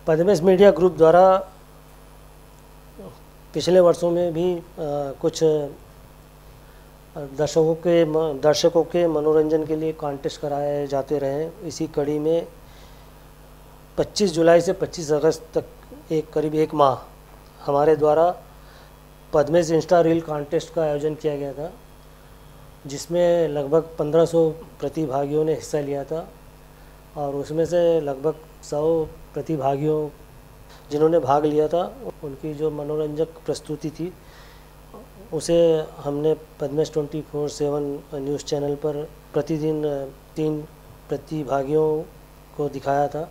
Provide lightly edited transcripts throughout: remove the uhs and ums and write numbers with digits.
Padmesh media group द्वारा पिछले वर्षों में भी कुछ दर्शकों के मनोरंजन के लिए कॉन्टेस्ट कराए जाते रहे। इसी कड़ी में 25 जुलाई से 25 अगस्त तक करीब एक माह हमारे द्वारा पद्मेश इंस्टा रील कॉन्टेस्ट का आयोजन किया गया था, जिसमें लगभग 1500 प्रतिभागियों ने हिस्सा लिया था और उसमें से लगभग 100 प्रतिभागियों जिन्होंने भाग लिया था, उनकी जो मनोरंजक प्रस्तुति थी उसे हमने पद्मेश 24/7 न्यूज़ चैनल पर प्रतिदिन 3 प्रतिभागियों को दिखाया था।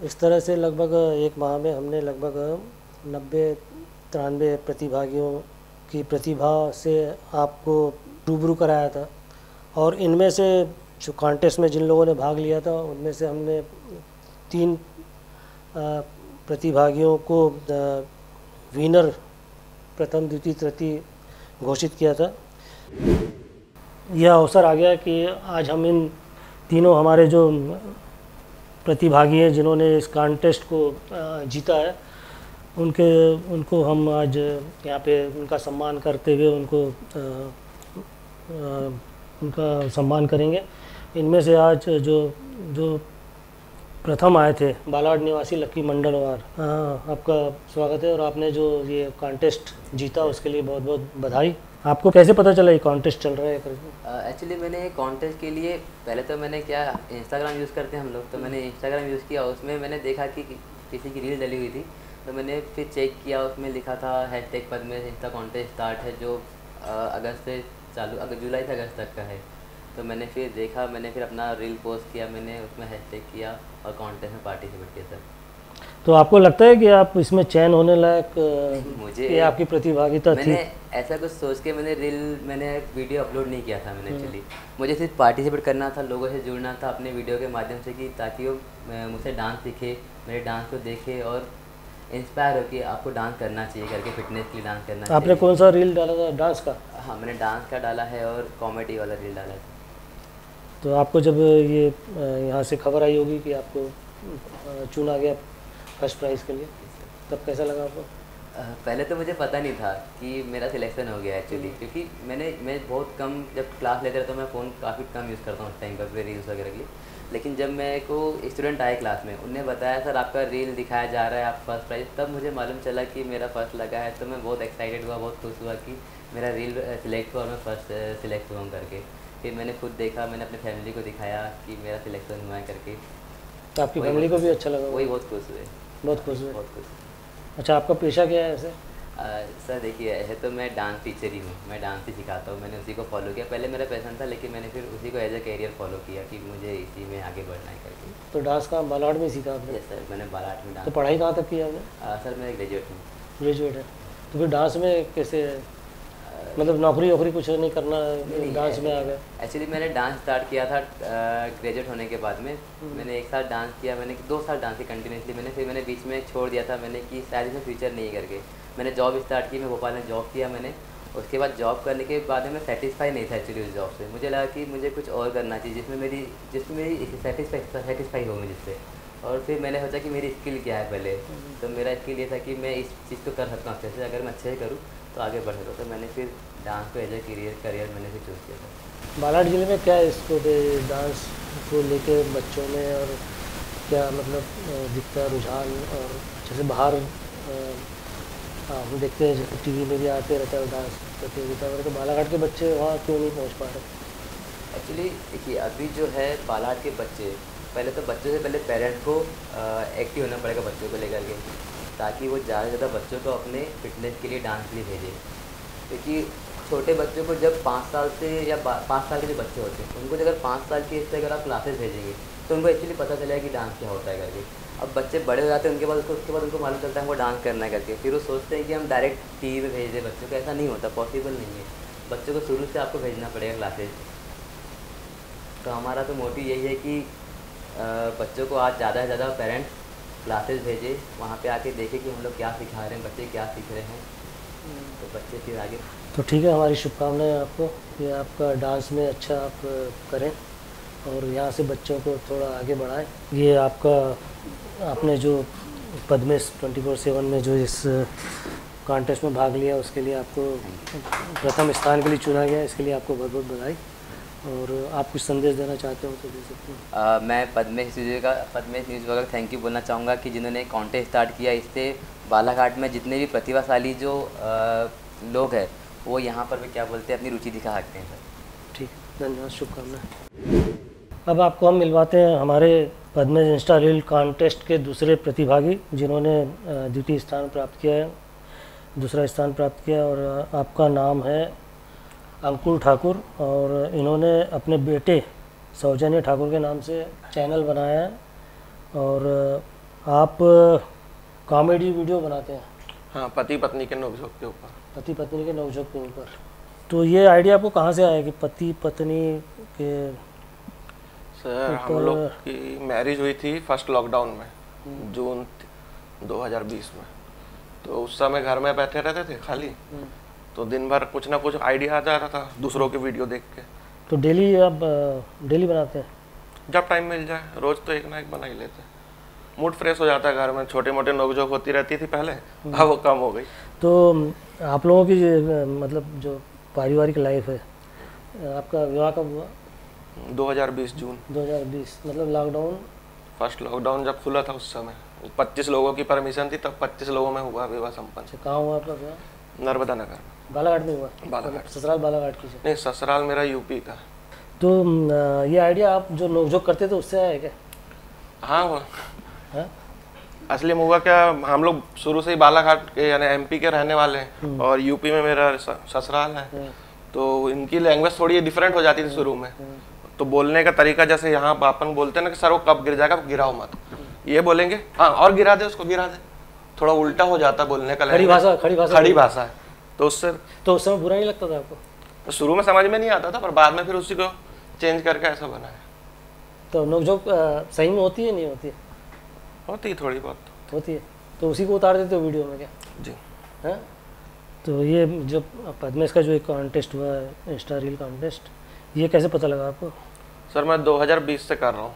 इस तरह से लगभग एक माह में हमने लगभग 90-93 प्रतिभागियों की प्रतिभा से आपको रूबरू कराया था। और इनमें से जो कॉन्टेस्ट में जिन लोगों ने भाग लिया था उनमें से हमने 3 प्रतिभागियों को विनर प्रथम द्वितीय तृतीय घोषित किया था। यह अवसर आ गया कि आज हम इन तीनों हमारे जो प्रतिभागी हैं जिन्होंने इस कॉन्टेस्ट को जीता है उनको हम आज यहाँ पे उनका सम्मान करते हुए उनका सम्मान करेंगे। इनमें से आज जो प्रथम आए थे बालाड निवासी लक्की मंडलवार, आपका स्वागत है और आपने जो ये कॉन्टेस्ट जीता उसके लिए बहुत बहुत बधाई। आपको कैसे पता चला ये कॉन्टेस्ट चल रहा है करके? एक्चुअली मैंने कॉन्टेस्ट के लिए पहले तो मैंने क्या इंस्टाग्राम यूज़ करते हैं हम लोग, तो मैंने इंस्टाग्राम यूज़ किया। उसमें मैंने देखा कि किसी की रील डली हुई थी, तो मैंने फिर चेक किया। उसमें लिखा था #पद्मेश इंस्टा कॉन्टेस्ट स्टार्ट है, जो अगस्त से चालू जुलाई से अगस्त तक का है। तो मैंने फिर देखा, मैंने फिर अपना रील पोस्ट किया, मैंने उसमें हैशटैग किया और कॉन्टेस्ट में पार्टिसिपेट किया सर। तो आपको लगता है कि आप इसमें चयन होने लायक मुझे ये आपकी प्रतिभागिता थी? मैंने ऐसा कुछ सोच के मैंने वीडियो अपलोड नहीं किया था मैंने। एक्चुअली मुझे सिर्फ पार्टिसिपेट करना था, लोगों से जुड़ना था अपने वीडियो के माध्यम से, कि ताकि वो मुझसे डांस सीखे, मेरे डांस को देखे और इंस्पायर हो कि आपको डांस करना चाहिए करके, फिटनेस के लिए डांस करना चाहिए। आपने कौन सा रील डाला था? डांस का? हाँ, मैंने डांस का डाला है और कॉमेडी वाला रील डाला है। तो आपको जब ये यहाँ से खबर आई होगी कि आपको चुना गया फर्स्ट प्राइज़ के लिए, तब कैसा लगा आपको? पहले तो मुझे पता नहीं था कि मेरा सिलेक्शन हो गया एक्चुअली, क्योंकि मैं बहुत कम जब क्लास लेते रहता हूँ, मैं फ़ोन काफ़ी कम यूज़ करता हूँ उस टाइम पर रील्स वगैरह के लिए। लेकिन जब मेरे को स्टूडेंट आए क्लास में, उनने बताया सर आपका रील दिखाया जा रहा है, आप फर्स्ट प्राइज़, तब मुझे मालूम चला कि मेरा फर्स्ट लगा है। तो मैं बहुत एक्साइटेड हुआ, बहुत खुश हुआ कि मेरा रील सिलेक्ट हुआ और मैं फर्स्ट सिलेक्ट हुआ करके। फिर मैंने खुद देखा, मैंने अपनी फैमिली को दिखाया कि मेरा सिलेक्शन हुआ है करके। तो आपकी फैमिली को भी अच्छा लगा? वही बहुत खुश हुए, बहुत खुश हुए। बहुत खुश। अच्छा, आपका पेशा क्या है ऐसे? सर देखिए, ऐसे तो मैं डांस टीचर ही हूँ, मैं डांस ही सिखाता हूँ। मैंने उसी को फॉलो किया, पहले मेरा पैशन था, लेकिन मैंने फिर उसी को एज ए कैरियर फॉलो किया कि मुझे इसी में आगे बढ़ना है करके। तो डांस का बालाड में सीखा आपने? यस सर, मैंने बालाट में डांस। तो पढ़ाई कहाँ तक की आपने? सर मैं ग्रेजुएट हूँ। ग्रेजुएट है, तो फिर डांस में कैसे, मतलब नौकरी वोकरी कुछ नहीं करना, डांस में आ गए? एक्चुअली मैंने डांस स्टार्ट किया था ग्रेजुएट होने के बाद में। मैंने 1 साल डांस किया, मैंने 2 साल डांस किया कंटिन्यूसली। फिर मैंने बीच में छोड़ दिया था, मैंने कि शायद इसमें फ्यूचर नहीं करके मैंने जॉब स्टार्ट की। मैं भोपाल में जॉब किया मैंने। उसके बाद जॉब करने के बाद में मैं सेटिस्फाई नहीं था एक्चुअली उस जॉब से। मुझे लगा कि मुझे कुछ और करना चाहिए जिसमें मेरी सेटिस्फाई हो मुझसे। और फिर मैंने सोचा कि मेरी स्किल क्या है पहले। तो मेरा स्किल ये था कि मैं इस चीज़ को कर सकता हूँ अच्छे से, अगर मैं अच्छे से करूँ तो आगे बढ़ सकता हूँ। तो मैंने फिर डांस को एज ए करियर मैंने फिर चूज़ किया था। बालाघाट जिले में क्या स्कोप है डांस को लेके बच्चों में, और क्या मतलब दिखता है रुझान? और जैसे बाहर हम देखते हैं, जैसे टीवी में भी आते रहता है डांस प्रतियोगिता वगैरह, तो बालाघाट के बच्चे वहाँ क्यों नहीं पहुँच पा रहे? एक्चुअली देखिए, अभी जो है बालाघाट के बच्चे, पहले तो बच्चों से पहले पेरेंट्स को एक्टिव होना पड़ेगा बच्चों को लेकर के, ताकि वो ज़्यादा से ज़्यादा बच्चों को अपने फिटनेस के लिए, डांस के लिए भेजें। क्योंकि छोटे बच्चों को जब 5 साल से या 5 साल के जो बच्चे होते हैं उनको अगर 5 साल की एज से अगर आप क्लासेस भेजेंगे तो उनको एक्चुअली पता चलेगा कि डांस क्या होता है करके। अब बच्चे बड़े हो जाते हैं, उसके बाद उनको मालूम चलता है हमको डांस करना है करके। फिर वो सोचते हैं कि हम डायरेक्ट टीवी पे भेज दें बच्चों को। ऐसा नहीं होता, पॉसिबल नहीं है। बच्चों को शुरू से आपको भेजना पड़ेगा क्लासेस। तो हमारा तो मोटिव यही है कि बच्चों को आज ज़्यादा से ज़्यादा पेरेंट्स क्लासेस भेजें, वहाँ पे आके देखें कि हम लोग क्या सिखा रहे हैं, बच्चे क्या सीख रहे हैं, तो बच्चे फिर आगे। तो ठीक है, हमारी शुभकामनाएं आपको कि आपका डांस में अच्छा आप करें और यहाँ से बच्चों को थोड़ा आगे बढ़ाएं। ये आपका आपने जो पद्मेश 24/7 में जो इस कॉन्टेस्ट में भाग लिया उसके लिए आपको प्रथम स्थान के लिए चुना गया, इसके लिए आपको बहुत बहुत बधाई। और आप कुछ संदेश देना चाहते हो तो दे सकते हैं। मैं पद्मेश न्यूज़ वगैरह थैंक यू बोलना चाहूँगा कि जिन्होंने कॉन्टेस्ट स्टार्ट किया। इससे बालाघाट में जितने भी प्रतिभाशाली जो लोग हैं वो यहाँ पर भी क्या बोलते हैं अपनी रुचि दिखा सकते हैं सर। ठीक, धन्यवाद, शुभकामनाएं। अब आपको हम मिलवाते हैं हमारे पद्मेश इंस्टा रील कॉन्टेस्ट के दूसरे प्रतिभागी जिन्होंने द्वितीय स्थान प्राप्त किया है, दूसरा स्थान प्राप्त किया। और आपका नाम है अंकुर ठाकुर और इन्होंने अपने बेटे सौजन्य ठाकुर के नाम से चैनल बनाया है और आप कॉमेडी वीडियो बनाते हैं। हाँ, पति पत्नी के नोकझोंक के ऊपर। पति पत्नी के नोकझोंक के ऊपर। तो ये आइडिया आपको कहाँ से आया कि पति पत्नी के सर हम लोग की मैरिज हुई थी फर्स्ट लॉकडाउन में, जून 2020 में। तो उस समय घर में बैठे रहते थे खाली, तो दिन भर कुछ ना कुछ आइडिया आ जाता था दूसरों के वीडियो देख के। तो डेली आप डेली बनाते हैं? जब टाइम मिल जाए, रोज तो एक ना एक बना ही लेते हैं। मूड फ्रेश हो जाता है घर में, छोटे मोटे नोकझोंक होती रहती थी पहले, अब वो कम हो गई। तो आप लोगों की मतलब जो पारिवारिक लाइफ है, आपका विवाह कब हुआ? 2020 जून 2020, मतलब लॉकडाउन, फर्स्ट लॉकडाउन जब खुला था उस समय 25 लोगों की परमिशन थी, तब 25 लोगों में हुआ विवाह संपन्न। कहाँ हुआ आपका विवाह? नर्मदा नगर, बालाघाट में हुआ? बालाघाट। ससुराल बालाघाट की? नहीं, ससुराल मेरा यूपी था। तो ये आइडिया आप जो नोकझोंक करते थे उससे आया क्या? हाँ, वो हाँ? असली में हुआ क्या, हम लोग शुरू से ही बालाघाट के यानी एमपी के रहने वाले हैं और यूपी में मेरा ससुराल है, तो इनकी लैंग्वेज थोड़ी डिफरेंट हो जाती थी शुरू में। तो बोलने का तरीका जैसे यहाँ अपन बोलते हैं ना कि सर वो कब गिर जाएगा, गिराओ मत, ये बोलेंगे हाँ और गिरा दे उसको, गिरा दे, थोड़ा उल्टा हो जाता बोलने का। खड़ी भाषा है, तो उससे तो उस समय बुरा नहीं लगता था आपको? तो शुरू में समझ में नहीं आता था, पर बाद में फिर उसी को चेंज करके ऐसा बनाया। तो नोकझोंक सही में होती है नहीं होती है? होती है, थोड़ी बहुत होती है। तो उसी को उतार देते हो वीडियो में क्या? जी हाँ। तो ये जो पद्मेश का जो एक कॉन्टेस्ट हुआ है, इंस्टा रील कॉन्टेस्ट, ये कैसे पता लगा आपको? सर मैं 2020 से कर रहा हूँ।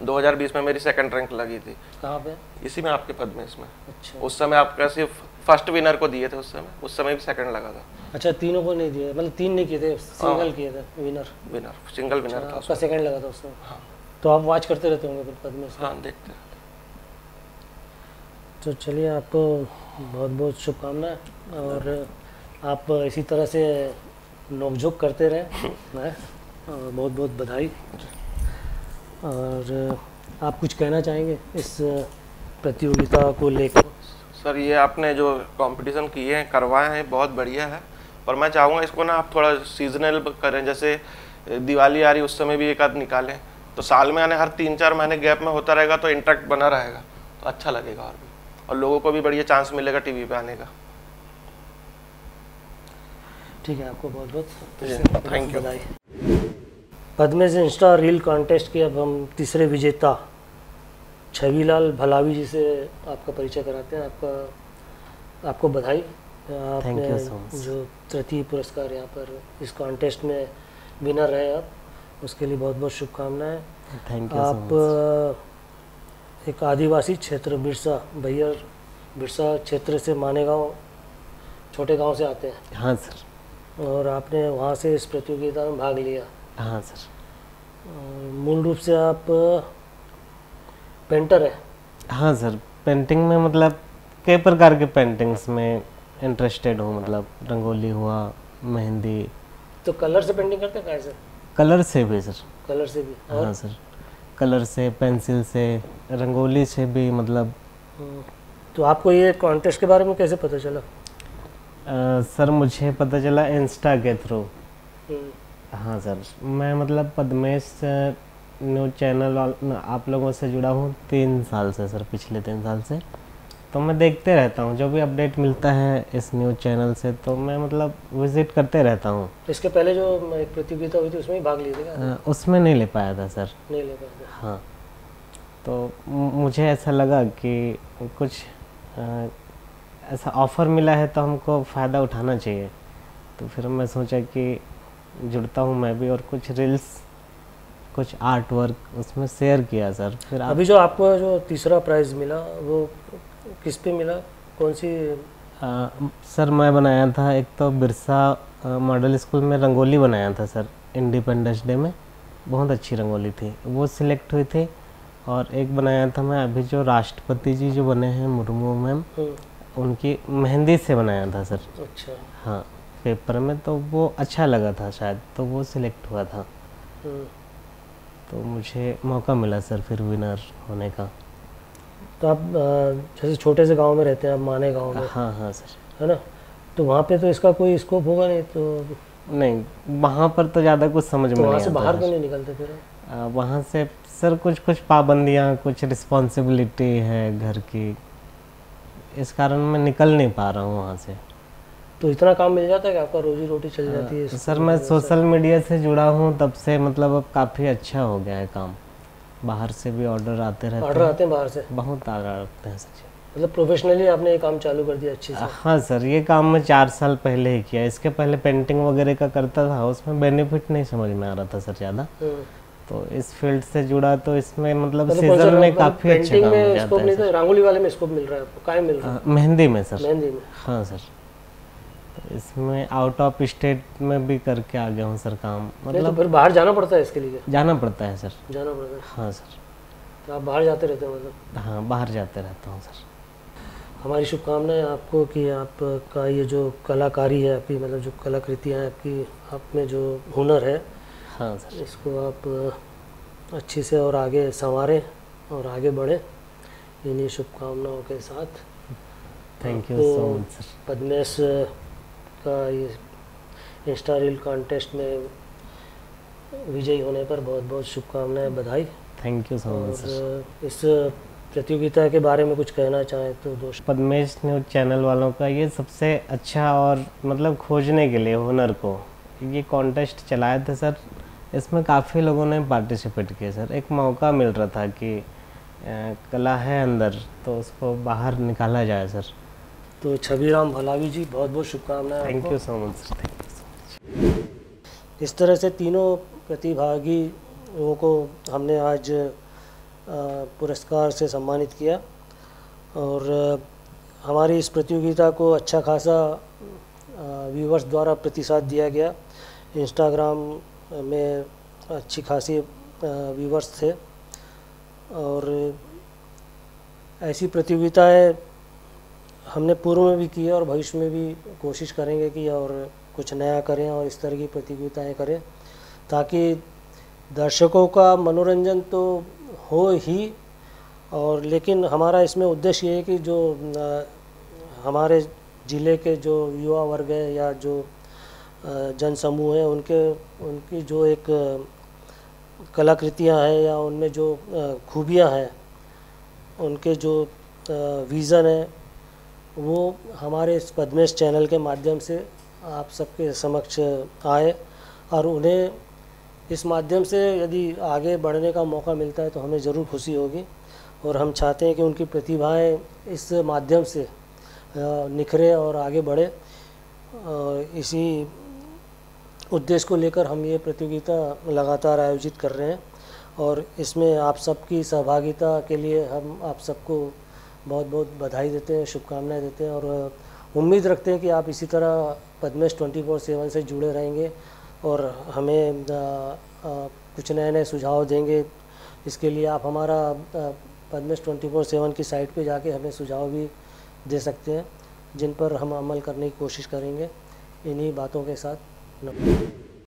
2020 में मेरी सेकंड रैंक लगी थी। कहाँ पे? इसी में, आपके पद्मेश में। अच्छा। उस समय आपका सिर्फ फर्स्ट विनर को दिए थे, उस समय भी सेकंड लगा था। अच्छा, तीनों को नहीं दिए, मतलब 3 नहीं किए थे, सिंगल किए थे विनर? सिंगल विनर था। आपका सेकंड लगा था उसमें? हाँ। तो आप वॉच करते रहते होंगे फिर पद्मेश? हाँ, देखते रहते। तो चलिए, आपको बहुत बहुत शुभकामनाएं और आप इसी तरह से नोकझोंक करते रहें। और बहुत बहुत बधाई। और आप कुछ कहना चाहेंगे इस प्रतियोगिता को लेकर? सर ये आपने जो कंपटीशन किए हैं, करवाए हैं, बहुत बढ़िया है। पर मैं चाहूँगा इसको ना आप थोड़ा सीजनल करें, जैसे दिवाली आ रही उस समय भी एक आध निकालें, तो साल में आने हर 3-4 महीने गैप में होता रहेगा, तो इंटरेक्ट बना रहेगा, तो अच्छा लगेगा और लोगों को भी बढ़िया चांस मिलेगा टीवी पे आने का। ठीक है, आपको बहुत बहुत थैंक यू। बधाई। पद्मेश इंस्टा रील कॉन्टेस्ट के अब हम तीसरे विजेता छविलाल भलावी जी से आपका परिचय कराते हैं। आपको बधाई। आपने जो तृतीय पुरस्कार यहाँ पर इस कॉन्टेस्ट में विनर रहे आप, उसके लिए बहुत बहुत शुभकामनाएं। Thank you. आप एक आदिवासी क्षेत्र बिरसा क्षेत्र से मानेगांव, छोटे गांव से आते हैं? हाँ सर। और आपने वहाँ से इस प्रतियोगिता में भाग लिया? हाँ सर। मूल रूप से आप पेंटर है? हाँ सर, पेंटिंग में मतलब कई प्रकार के पेंटिंग्स में इंटरेस्टेड हूँ, मतलब रंगोली हुआ, मेहंदी। तो कलर से पेंटिंग करते हैं कैसे? कलर से भी सर। कलर से भी? और? हाँ सर, कलर से, पेंसिल से, रंगोली से भी मतलब। तो आपको ये कॉन्टेस्ट के बारे में कैसे पता चला? सर मुझे पता चला इंस्टा के थ्रू। हाँ सर, मैं मतलब पद्मेश न्यूज़ चैनल आप लोगों से जुड़ा हूँ 3 साल से सर, पिछले 3 साल से। तो मैं देखते रहता हूँ जो भी अपडेट मिलता है इस न्यूज़ चैनल से, तो मैं मतलब विजिट करते रहता हूँ। इसके पहले जो एक प्रतियोगिता हुई थी उसमें ही भाग लिए थे क्या? उसमें नहीं ले पाया था सर। नहीं ले पाया था? हाँ। तो मुझे ऐसा लगा कि कुछ ऐसा ऑफ़र मिला है तो हमको फ़ायदा उठाना चाहिए। तो फिर मैं सोचा कि जुड़ता हूँ मैं भी, और कुछ रील्स, कुछ आर्ट वर्क उसमें शेयर किया सर। फिर अभी जो आपको जो तीसरा प्राइज़ मिला वो किस पे मिला, कौन सी? सर मैं बनाया था एक तो बिरसा मॉडल स्कूल में रंगोली बनाया था सर, इंडिपेंडेंस डे में, बहुत अच्छी रंगोली थी, वो सिलेक्ट हुई थी। और एक बनाया था मैं अभी जो राष्ट्रपति जी जो बने हैं मुर्मू मैम, उनकी मेहंदी से बनाया था सर। अच्छा। हाँ, पेपर में, तो वो अच्छा लगा था शायद, तो वो सिलेक्ट हुआ था। तो मुझे मौका मिला सर फिर विनर होने का। तो आप जैसे छोटे से गांव में रहते हैं आप, माने गांव में? हाँ हाँ सर। है ना, तो वहाँ पे तो इसका कोई स्कोप होगा नहीं, तो नहीं, वहाँ पर तो ज़्यादा कुछ समझ में वहाँ नहीं से आता बाहर है। क्यों नहीं निकलते फिर? वहाँ से सर कुछ पाबंदियाँ, कुछ रिस्पॉन्सिबिलिटी है घर की, इस कारण मैं निकल नहीं पा रहा हूँ वहाँ से। तो इतना काम मिल जाता है कि आपका रोजी रोटी चल जाती है? सर मैं सोशल मीडिया से जुड़ा हूँ तब से, मतलब अब काफ़ी अच्छा हो गया है काम, बाहर से भी ऑर्डर आते रहते हैं। ऑर्डर आते हैं बाहर से? बहुत ऑर्डर आते हैं सर। मतलब प्रोफेशनली आपने ये काम चालू कर दिया अच्छे से? हाँ सर, ये काम मैं 4 साल पहले ही किया। इसके पहले पेंटिंग वगैरह का करता था, उसमें बेनिफिट नहीं समझ में आ रहा था सर ज़्यादा। तो इस फील्ड से जुड़ा तो इसमें मतलब सीजन में काफ़ी अच्छा काम हो जाता है सर। रंगोली वाले में स्कोप मिल रहा है आपको? काय मिल रहा है? मेहंदी में सर। मेहंदी में? हाँ सर, तो इसमें आउट ऑफ स्टेट में भी करके आ गया हूँ सर काम। मतलब तो फिर बाहर जाना पड़ता है इसके लिए? जाना पड़ता है सर। जाना पड़ता है? हाँ सर। तो आप बाहर जाते रहते हो मतलब? हाँ, बाहर जाते रहता हूँ सर। हमारी शुभकामनाएं आपको कि आपका ये जो कलाकारी है आपकी, मतलब जो कलाकृतियाँ हैं आपकी, आप में जो हुनर है, हाँ सर, इसको आप अच्छी से और आगे संवारें और आगे बढ़ें, इन्हीं शुभकामनाओं के साथ। Thank you so much sir. Padmesh का ये इंस्टा रील कॉन्टेस्ट में विजयी होने पर बहुत बहुत शुभकामनाएं, बधाई। Thank you so much sir. और इस प्रतियोगिता के बारे में कुछ कहना चाहें तो दोस्त? पद्मेश न्यूज़ चैनल वालों का ये सबसे अच्छा, और मतलब खोजने के लिए हुनर को ये कॉन्टेस्ट चलाए थे सर। इसमें काफ़ी लोगों ने पार्टिसिपेट किया सर। एक मौका मिल रहा था कि कला है अंदर, तो उसको बाहर निकाला जाए सर। तो छबीराम भलावी जी, बहुत बहुत शुभकामनाएं। Thank you so much sir. Thank you so much. इस तरह से तीनों प्रतिभागी लोगों को हमने आज पुरस्कार से सम्मानित किया, और हमारी इस प्रतियोगिता को अच्छा खासा व्यूवर्स द्वारा प्रतिसाद दिया गया। इंस्टाग्राम में अच्छी खासी व्यूवर्स थे, और ऐसी प्रतियोगिताएं हमने पूर्व में भी की है और भविष्य में भी कोशिश करेंगे कि और कुछ नया करें और इस तरह की प्रतियोगिताएं करें, ताकि दर्शकों का मनोरंजन तो हो ही, और लेकिन हमारा इसमें उद्देश्य ये है कि जो हमारे ज़िले के जो युवा वर्ग है या जो जन समूह है, उनकी जो एक कलाकृतियाँ हैं या उनमें जो खूबियाँ हैं, उनके जो विज़न है, वो हमारे इस पद्मेश चैनल के माध्यम से आप सबके समक्ष आए, और उन्हें इस माध्यम से यदि आगे बढ़ने का मौका मिलता है तो हमें ज़रूर खुशी होगी। और हम चाहते हैं कि उनकी प्रतिभाएं इस माध्यम से निखरे और आगे बढ़े। इसी उद्देश्य को लेकर हम ये प्रतियोगिता लगातार आयोजित कर रहे हैं, और इसमें आप सबकी सहभागिता के लिए हम आप सबको बहुत बहुत बधाई देते हैं, शुभकामनाएं देते हैं, और उम्मीद रखते हैं कि आप इसी तरह पद्मेश 24/7 से जुड़े रहेंगे और हमें कुछ नए नए सुझाव देंगे। इसके लिए आप हमारा पद्मेश 24/7 की साइट पे जाके हमें सुझाव भी दे सकते हैं, जिन पर हम अमल करने की कोशिश करेंगे। इन्हीं बातों के साथ नमस्कार।